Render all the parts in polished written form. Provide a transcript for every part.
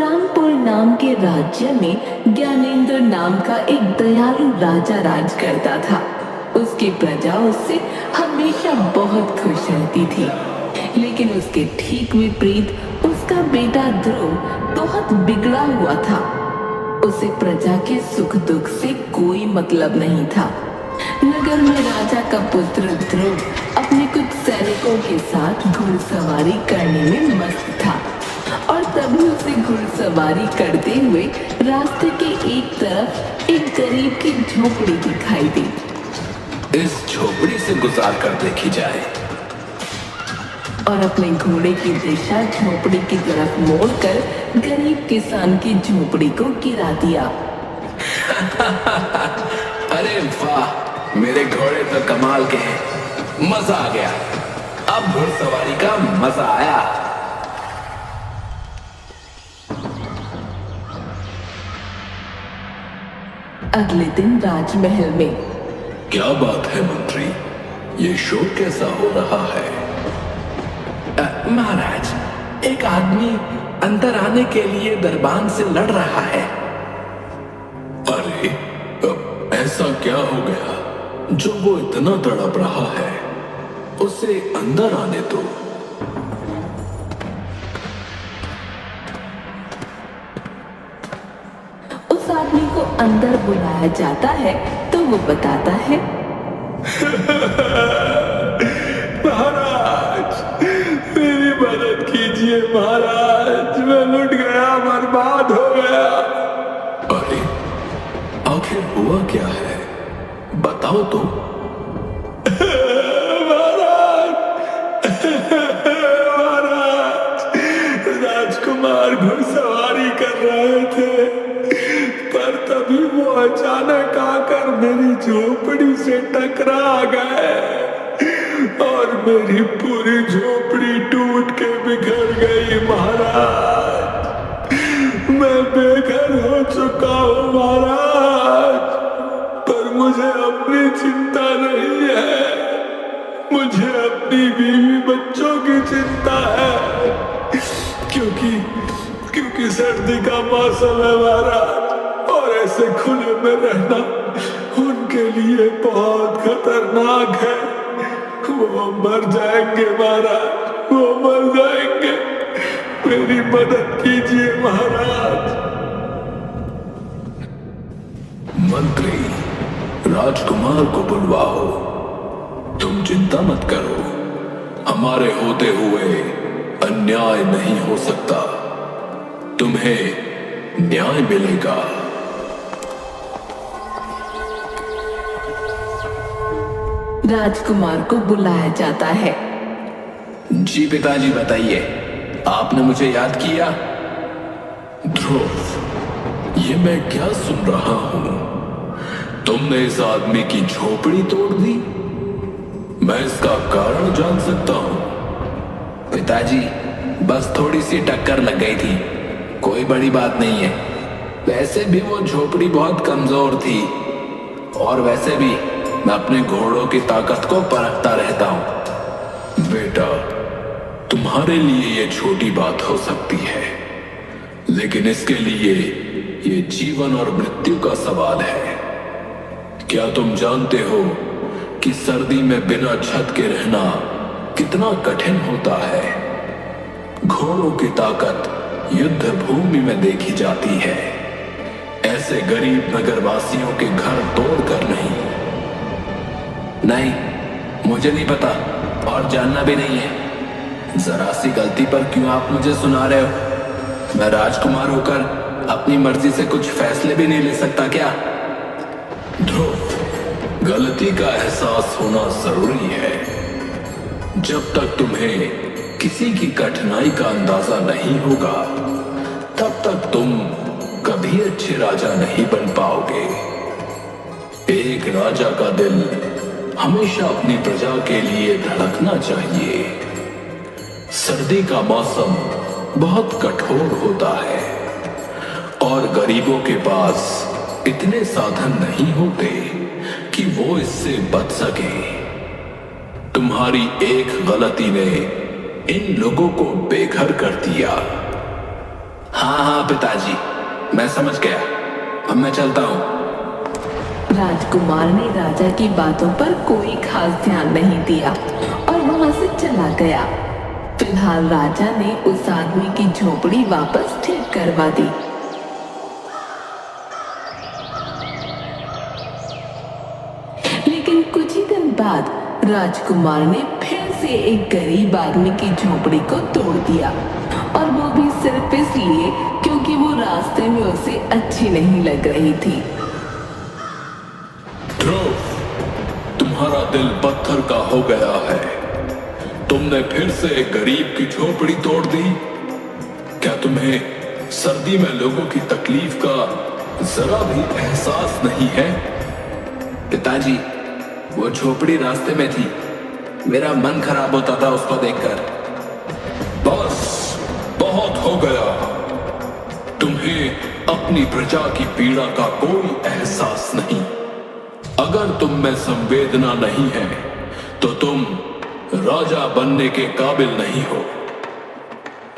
रामपुर नाम के राज्य में ज्ञानेंद्र नाम का एक दयालु राजा राज करता था। उसकी प्रजा उससे हमेशा बहुत खुश रहती थी, लेकिन उसके ठीक विपरीत उसका बेटा ध्रुव बहुत बिगड़ा हुआ था। उसे प्रजा के सुख दुख से कोई मतलब नहीं था। नगर में राजा का पुत्र ध्रुव अपने कुछ सैनिकों के साथ घुड़सवारी करने में मस्त था, और तभी उसे घुड़सवारी करते हुए रास्ते के एक तरफ एक गरीब की झोपड़ी दिखाई दी। इस झोपड़ी से गुजार कर देखी जाए। और अपने घोड़े की दिशा झोपड़ी की तरफ मोड़कर गरीब किसान की झोपड़ी को गिरा दिया। अरे वाह, मेरे घोड़े तो कमाल के हैं, मजा आ गया। अब घुड़सवारी का मजा आया। अगले दिन राजमहल में। क्या बात है मंत्री, ये शोर कैसा हो रहा है? महाराज, एक आदमी अंदर आने के लिए दरबान से लड़ रहा है। अरे, ऐसा क्या हो गया जो वो इतना तड़प रहा है? उसे अंदर आने दो। उस आदमी को अंदर बुलाया जाता है तो वो बताता है, महाराज, मेरी मदद कीजिए महाराज, मैं लुट गया, बर्बाद हो गया। अरे, आखिर हुआ क्या है, बताओ तो। महाराज, राजकुमार घुड़सवारी कर रहे थे, पर तभी वो अचानक आकर मेरी झोपड़ी से टकरा गए और मेरी पूरी झोपड़ी टूट के बिखर गई। महाराज, मैं बेघर हो चुका हूँ महाराज, पर मुझे अपनी चिंता नहीं है, मुझे अपनी बीवी बच्चों की चिंता है, क्योंकि सर्दी का मौसम है महाराज, और ऐसे खुले में रहना उनके लिए बहुत खतरनाक है। वो मर जाएंगे महाराज, वो मर जाएंगे, मेरी मदद कीजिए महाराज। मंत्री, राजकुमार को बुलवाओ। तुम चिंता मत करो, हमारे होते हुए अन्याय नहीं हो सकता, तुम्हें न्याय मिलेगा। राजकुमार को बुलाया जाता है। जी पिताजी, बताइए, आपने मुझे याद किया? ध्रुव, ये मैं क्या सुन रहा हूं? तुमने इस आदमी की झोपड़ी तोड़ दी? मैं इसका कारण जान सकता हूं? पिताजी, बस थोड़ी सी टक्कर लग गई थी, कोई बड़ी बात नहीं है। वैसे भी वो झोपड़ी बहुत कमजोर थी, और वैसे भी मैं अपने घोड़ों की ताकत को परखता रहता हूं। बेटा, तुम्हारे लिए ये छोटी बात हो सकती है, लेकिन इसके लिए ये जीवन और मृत्यु का सवाल है। क्या तुम जानते हो कि सर्दी में बिना छत के रहना कितना कठिन होता है? घोड़ों की ताकत युद्ध भूमि में देखी जाती है, ऐसे गरीब नगरवासियों के घर तोड़कर नहीं। नहीं, मुझे नहीं पता और जानना भी नहीं है। जरा सी गलती पर क्यों आप मुझे सुना रहे हो? मैं राजकुमार होकर अपनी मर्जी से कुछ फैसले भी नहीं ले सकता क्या? ध्रुव, गलती का एहसास होना जरूरी है। जब तक तुम्हें किसी की कठिनाई का अंदाजा नहीं होगा, तब तक तुम कभी अच्छे राजा नहीं बन पाओगे। एक राजा का दिल हमेशा अपनी प्रजा के लिए धड़कना चाहिए। सर्दी का मौसम बहुत कठोर होता है, और गरीबों के पास इतने साधन नहीं होते कि वो इससे बच सके। तुम्हारी एक गलती ने इन लोगों को बेघर कर दिया। हाँ हाँ पिताजी, मैं समझ गया। अब मैं चलता हूँ। राजकुमार ने राजा की बातों पर कोई खास ध्यान नहीं दिया और वहां से चला गया। फिलहाल राजा ने उस आदमी की झोपड़ी वापस ठीक करवा दी। लेकिन कुछ ही दिन बाद राजकुमार ने फिर से एक गरीब आदमी की झोपड़ी को तोड़ दिया, और वो भी सिर्फ इसलिए क्योंकि वो रास्ते में उसे अच्छी नहीं लग रही थी। ध्रुव, तुम्हारा दिल पत्थर का हो गया है। तुमने फिर से एक गरीब की झोपड़ी तोड़ दी। क्या तुम्हें सर्दी में लोगों की तकलीफ का जरा भी एहसास नहीं है? पिताजी, वो झोपड़ी रास्ते में थी। मेरा मन खराब होता था उसको देखकर। बस, बहुत हो गया। तुम्हें अपनी प्रजा की पीड़ा का कोई एहसास नहीं। अगर तुम में संवेदना नहीं है तो तुम राजा बनने के काबिल नहीं हो।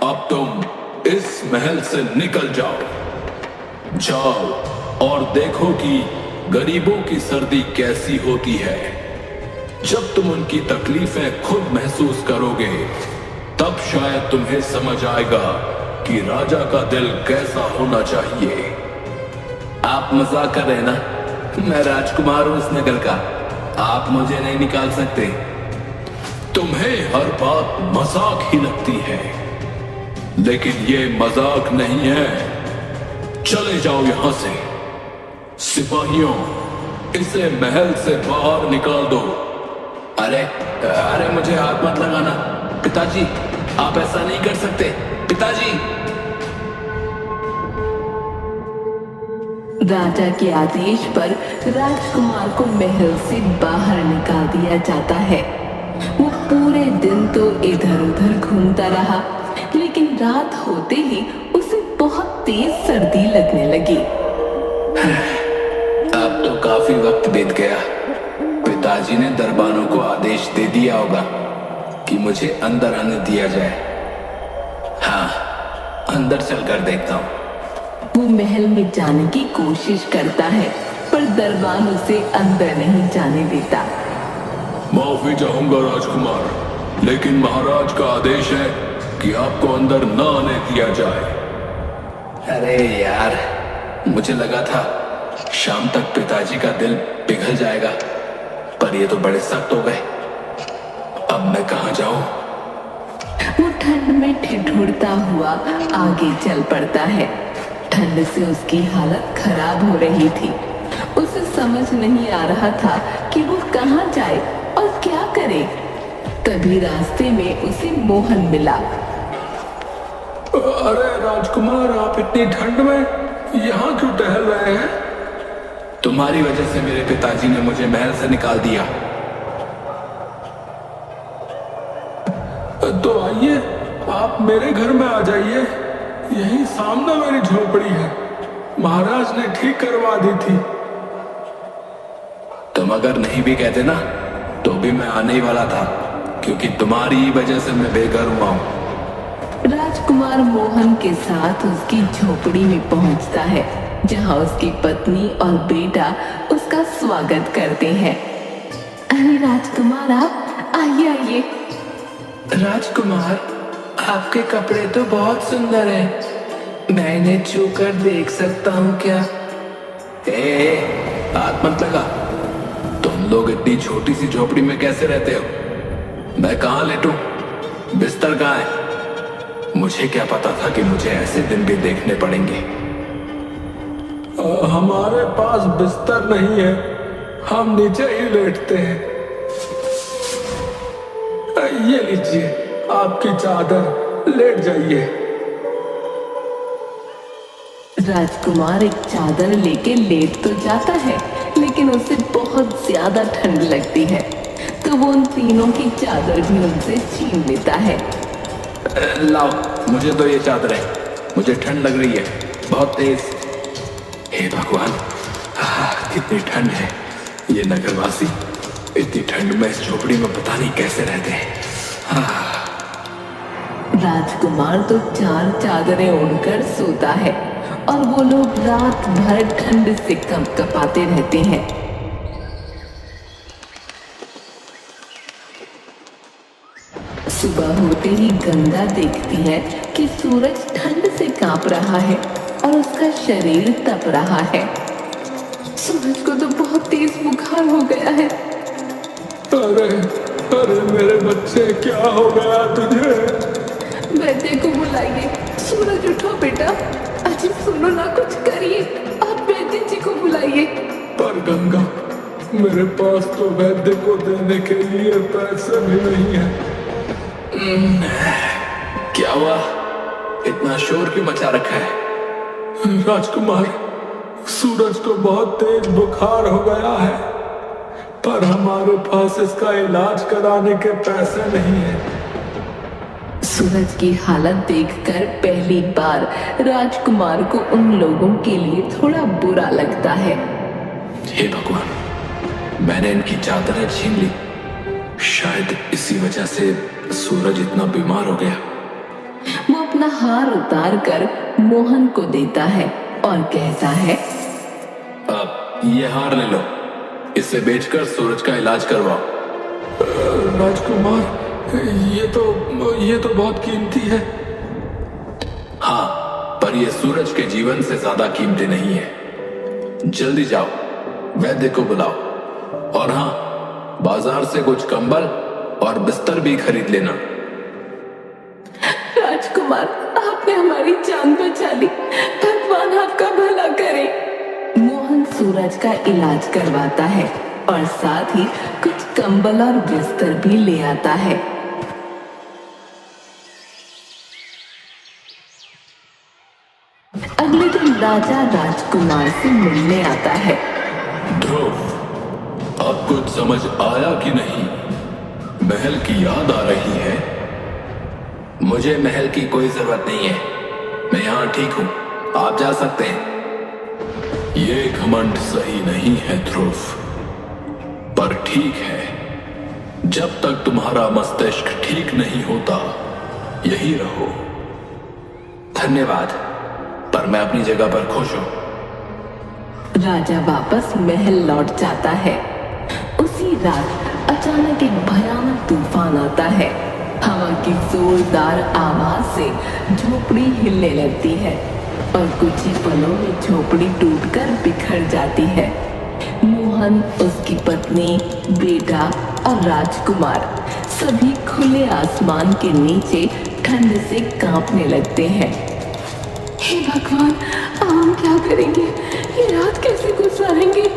अब तुम इस महल से निकल जाओ। जाओ और देखो कि गरीबों की सर्दी कैसी होती है। जब तुम उनकी तकलीफें खुद महसूस करोगे, तब शायद तुम्हें समझ आएगा कि राजा का दिल कैसा होना चाहिए। आप मजाक कर रहे हैं ना? मैं राजकुमार हूं इस नगर का। आप मुझे नहीं निकाल सकते। तुम्हें हर बात मजाक ही लगती है, लेकिन ये मजाक नहीं है। चले जाओ यहां से। सिपाहियों, इसे महल से बाहर निकाल दो। अरे अरे, मुझे हाथ मत लगाना। पिताजी, आप ऐसा नहीं कर सकते। पिताजी। राजा के आदेश पर राजकुमार को महल से बाहर निकाल दिया जाता है। वो पूरे दिन तो इधर उधर घूमता रहा, लेकिन रात होते ही उसे बहुत तेज सर्दी लगने लगी। अब तो काफी वक्त बीत गया। पिताजी ने दरबारों को आदेश दे दिया होगा कि मुझे अंदर आने दिया जाए। हाँ, अंदर चलकर देखता हूँ। वो महल में जाने की कोशिश करता है, पर दरबान उसे अंदर नहीं जाने देता। माफी चाहूंगा राजकुमार, लेकिन महाराज का आदेश है कि आपको अंदर न आने दिया जाए। अरे यार, मुझे लगा था शाम तक पिताजी का दिल पिघल जाएगा, पर ये तो बड़े सख्त हो गए। अब मैं कहाँ जाऊं? वो ठंड में ठिठुरता हुआ आगे चल पड़ता है। ठंड से उसकी हालत खराब हो रही थी। उसे समझ नहीं आ रहा था कि वो कहाँ जाए और क्या करे। तभी रास्ते में उसे मोहन मिला। अरे राजकुमार, आप इतनी ठंड में यहाँ क्यों टहल रहे हैं? तुम्हारी वजह से मेरे पिताजी ने मुझे महल से निकाल दिया। तो आइए, आप मेरे घर में आ जाइए। यही सामने मेरी झोपड़ी है। महाराज ने ठीक करवा दी थी। तुम अगर नहीं भी कहते ना, तो भी मैं आने ही वाला था, क्योंकि तुम्हारी वजह से मैं बेघर हुआ हूं। राजकुमार मोहन के साथ उसकी झोपड़ी में पहुंचता है, जहां उसकी पत्नी और बेटा उसका स्वागत करते हैं। अरे राजकुमार, आप आइए आइए। राजकुमार, आपके कपड़े तो बहुत सुंदर हैं। मैं इन्हें छूकर देख सकता हूँ क्या? हाथ मत लगा। तुम लोग इतनी छोटी सी झोपड़ी में कैसे रहते हो? मैं कहाँ लेटूं? बिस्तर कहाँ है? मुझे क्या पता था कि मुझे ऐसे दिन भी देखने पड़ेंगे। हमारे पास बिस्तर नहीं है, हम नीचे ही लेटते हैं। ये लीजिए आपकी चादर, लेट जाइए। राजकुमार एक चादर लेके लेट तो जाता है, लेकिन उसे बहुत ज्यादा ठंड लगती है, तो वो उन तीनों की चादर भी उनसे छीन लेता है। लाओ, मुझे तो ये चादर है। मुझे ठंड लग रही है, बहुत तेज। हे भगवान, कितनी ठंड है। ये नगरवासी इतनी ठंड में इस झोपड़ी में पता नहीं कैसे रहते हैं। राजकुमार तो 4 चादरें ओढ़कर सोता है और वो लोग रात भर ठंड से कंपकपाते रहते हैं। सुबह होते ही गंगा देखती है कि सूरज ठंड से कांप रहा है और उसका शरीर तप रहा है। सूरज को तो बहुत तेज बुखार हो गया है। अरे अरे मेरे बच्चे, क्या हो गया तुझे? वैद्य को बुलाइए। सूरज उठो बेटा। अजी सुनो ना, कुछ करिए। आप वैद्य जी को बुलाइए। पर गंगा, मेरे पास तो वैद्य को देने के लिए पैसे भी नहीं है। क्या हुआ? इतना शोर क्यों मचा रखा है? राजकुमार, सूरज को बहुत तेज बुखार हो गया है, पर हमारे पास इसका इलाज कराने के पैसे नहीं है। सूरज की हालत देखकर पहली बार राजकुमार को उन लोगों के लिए थोड़ा बुरा लगता है। हे भगवान, मैंने इनकी चादरें छीन ली। शायद इसी वजह से सूरज इतना बीमार हो गया। वो अपना हार उतार कर मोहन को देता है और कहता है, अब ये हार ले लो, इसे बेचकर सूरज का इलाज करवाओ। राजकुमार, ये तो बहुत कीमती है। हाँ, पर ये सूरज के जीवन से ज्यादा कीमती नहीं है। जल्दी जाओ, वैद्य को बुलाओ, और हाँ, बाजार से कुछ कंबल और बिस्तर भी खरीद लेना। राजकुमार, आपने हमारी जान बचा ली। भगवान आपका भला करे। मोहन सूरज का इलाज करवाता है और साथ ही कुछ कंबल और बिस्तर भी ले आता है। अगले दिन राजा राजकुमार से मिलने आता है। ध्रुव, अब कुछ समझ आया कि नहीं? महल की याद आ रही है? मुझे महल की कोई जरूरत नहीं है। मैं यहाँ ठीक हूँ, आप जा सकते हैं। ये घमंड सही नहीं है ध्रुव, पर ठीक है। जब तक तुम्हारा मस्तिष्क ठीक नहीं होता, यही रहो। धन्यवाद, पर मैं अपनी जगह पर खुश हूँ। राजा वापस महल लौट जाता है। उसी रात अचानक एक भयानक तूफान आता है। हवा की जोरदार आवाज से झोपड़ी हिलने लगती है और कुछ ही पलों में झोपड़ी टूटकर बिखर जाती है। मोहन, उसकी पत्नी, बेटा और राजकुमार सभी खुले आसमान के नीचे ठंड से कांपने लगते हैं। हे भगवान, अब हम क्या करेंगे? ये रात कैसे गुजारेंगे?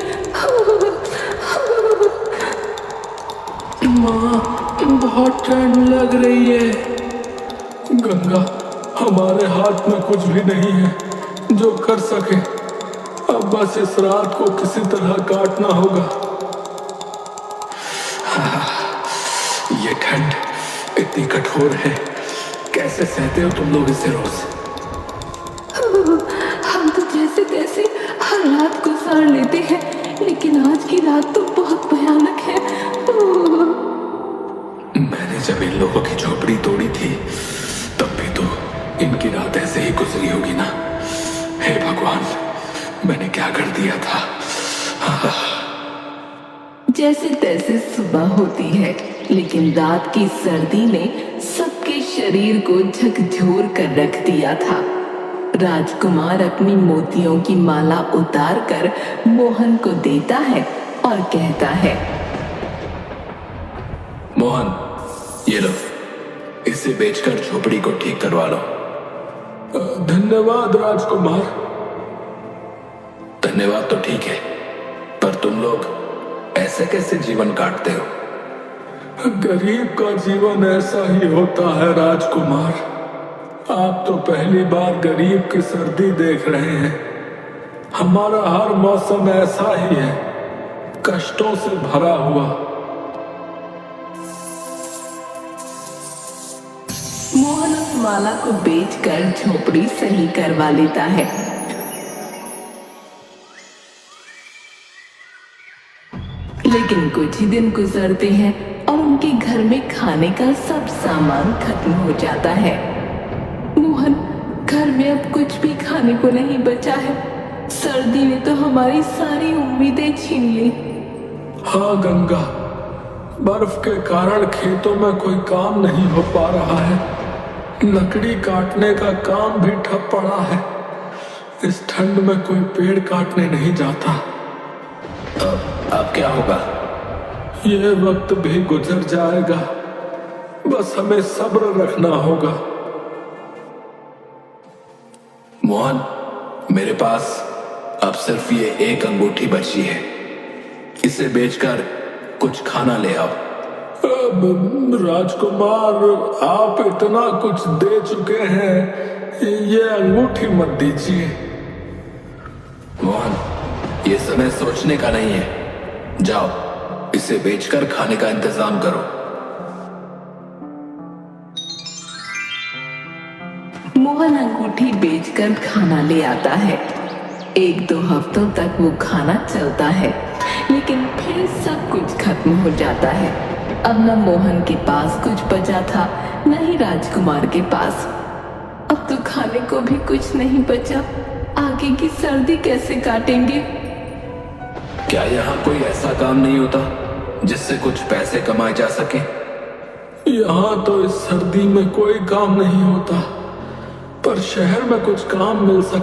माँ, बहुत ठंड लग रही है। गंगा, हमारे हाथ में कुछ भी नहीं है जो कर सके। अब बस इस रात को किसी तरह काटना होगा। ये ठंड इतनी कठोर है, कैसे सहते हो तुम लोग इसे रोज? हम तो जैसे तैसे हर रात गुजार लेते हैं, लेकिन आज की रात तो बहुत भयानक है। मैंने जब इन लोगों की झोपड़ी तोड़ी थी, तब भी तो इनकी रात ऐसे ही गुजरी होगी ना। हे भगवान, मैंने क्या कर दिया था? जैसे तैसे सुबह होती है, लेकिन रात की सर्दी ने सबके शरीर को झकझोर कर रख दिया था। राजकुमार अपनी मोतियों की माला उतार कर मोहन को देता है और कहता है, मोहन, ये लो, इसे बेचकर झोपड़ी को ठीक करवा लो। धन्यवाद राजकुमार। धन्यवाद तो ठीक है, पर तुम लोग ऐसे कैसे जीवन काटते हो? गरीब का जीवन ऐसा ही होता है राजकुमार। आप तो पहली बार गरीब की सर्दी देख रहे हैं। हमारा हर मौसम ऐसा ही है, कष्टों से भरा हुआ। मोहन उस माला को बेचकर झोपड़ी सही करवा लेता है। लेकिन कुछ ही दिन गुजरते हैं और उनके घर में खाने का सब सामान खत्म हो जाता है। मोहन, घर में अब कुछ भी खाने को नहीं बचा है। सर्दी ने तो हमारी सारी उम्मीदें छीन ली। हाँ गंगा, बर्फ के कारण खेतों में कोई काम नहीं हो पा रहा है। लकड़ी काटने का काम भी ठप पड़ा है। इस ठंड में कोई पेड़ काटने नहीं जाता। अब क्या होगा? ये वक्त भी गुजर जाएगा, बस हमें सब्र रखना होगा। मोहन, मेरे पास अब सिर्फ ये एक अंगूठी बची है। इसे बेचकर कुछ खाना ले आओ। राजकुमार, आप इतना कुछ दे चुके हैं, ये अंगूठी मत दीजिए। मोहन, ये समय सोचने का नहीं है। जाओ, इसे बेचकर खाने का इंतजाम करो। मोहन अंगूठी बेचकर खाना ले आता है। 1-2 हफ्तों तक वो खाना चलता है, लेकिन फिर सब कुछ खत्म हो जाता है। अब न मोहन के पास कुछ बचा था, न ही राजकुमार के पास। अब तो खाने को भी कुछ नहीं बचा। आगे की सर्दी कैसे काटेंगे? क्या यहाँ कोई ऐसा काम नहीं होता जिससे कुछ पैसे कमाए जा सके? यहाँ तो इस सर्दी में कोई काम नहीं होता, पर शहर में कुछ काम मिल सकता।